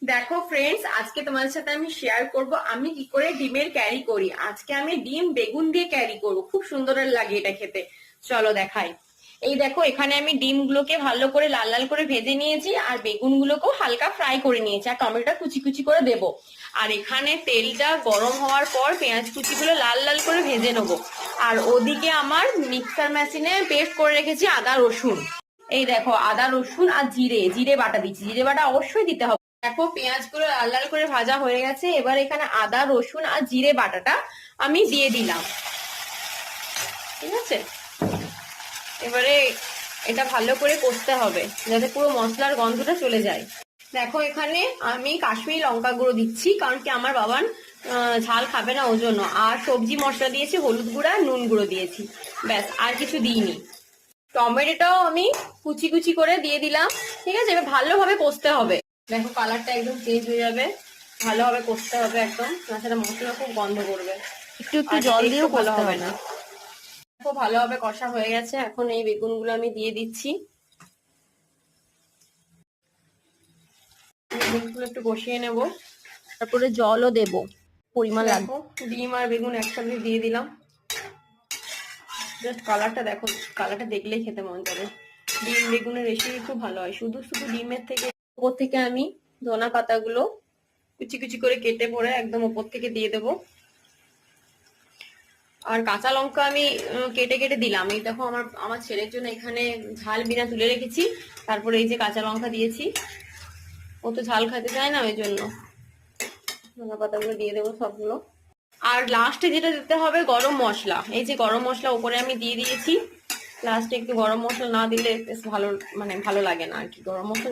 দেখো ফ্রেন্ডস, আজকে তোমাদের সাথে আমি শেয়ার করব আমি কি করে ডিমের ক্যারি করি। আজকে আমি ডিম বেগুন দিয়ে ক্যারি করব, খুব সুন্দর লাগে এটা খেতে। চলো দেখাই। এই দেখো, এখানে আমি ডিমগুলোকে ভালো করে লাল লাল করে ভেজে নিয়েছি, আর বেগুনগুলোকেও হালকা ফ্রাই করে নিয়েছি, আর টমেটো কুচি কুচি করে দেব। আর এখানে তেলটা গরম হওয়ার পর পেঁয়াজ কুচিগুলো লাল লাল করে ভেজে নেবো। আর ওদিকে আমার মিক্সার মেশিনে পেস্ট করে রেখেছি আদা রসুন। এই দেখো, আদা রসুন আর জিরে জিরে বাটা দিচ্ছি, জিরে বাটা অবশ্যই দিতে হবে। দেখো, পেঁয়াজ গুলো লাল লাল করে ভাজা হয়ে গেছে। এবার এখানে আদা রসুন আর জিরে বাটাটা আমি দিয়ে দিলাম। ঠিক আছে, এবারে এটা ভালো করে কষতে হবে যাতে পুরো মশলার গন্ধটা চলে যায়। দেখো, এখানে আমি কাশ্মীরি লঙ্কা গুঁড়ো দিচ্ছি, কারণ কি আমার বাবান ঝাল খাবে না, ওই জন্য। আর সবজি মশলা দিয়েছি, হলুদ গুঁড়া নুন গুঁড়ো দিয়েছি, ব্যাস, আর কিছু দিইনি। টমেটোটাও আমি কুচি কুচি করে দিয়ে দিলাম। ঠিক আছে, এবার ভালোভাবে কষতে হবে। দেখো, কালারটা একদম চেঞ্জ হয়ে যাবে, ভালোভাবে কষতে হবে একদম, তাছাড়া মশলা খুব গন্ধ করবে। একটু একটু জল দিয়েও ভালো কষতে হবে হবে। না। খুব ভালোভাবে কষা হয়ে গেছে, এখন এই বেগুনগুলো আমি দিয়ে দিচ্ছি। বেগুনগুলো একটু কষিয়ে নেব, তারপরে জলও দেব পরিমাণ লাগবে। দেখো ডিম আর বেগুন একসাথে দিয়ে দিলাম। জাস্ট কালারটা দেখো, কালারটা দেখলেই খেতে মন যাবে। ডিম বেগুনের রেসিপি খুব ভালো হয়। শুধু শুধু ডিমের থেকে ওপর থেকে আমি ধনা পাতাগুলো কুচি কুচি করে কেটে পরে একদম ওপর থেকে দিয়ে দেবো। আর কাঁচা লঙ্কা আমি কেটে কেটে দিলাম। এই দেখো, আমার আমার ছেলের জন্য এখানে ঝাল বিনা তুলে রেখেছি, তারপরে এই যে কাঁচা লঙ্কা দিয়েছি। ও তো ঝাল খেতে চায় না, ওই জন্য ধনা পাতাগুলো দিয়ে দেবো সবগুলো। আর লাস্টে যেটা দিতে হবে গরম মশলা, এই যে গরম মশলা উপরে আমি দিয়ে দিয়েছি। লাস্টে একটু গরম মশলা না দিলে বেশ ভালো, মানে ভালো লাগে না আর কি। গরম মশলা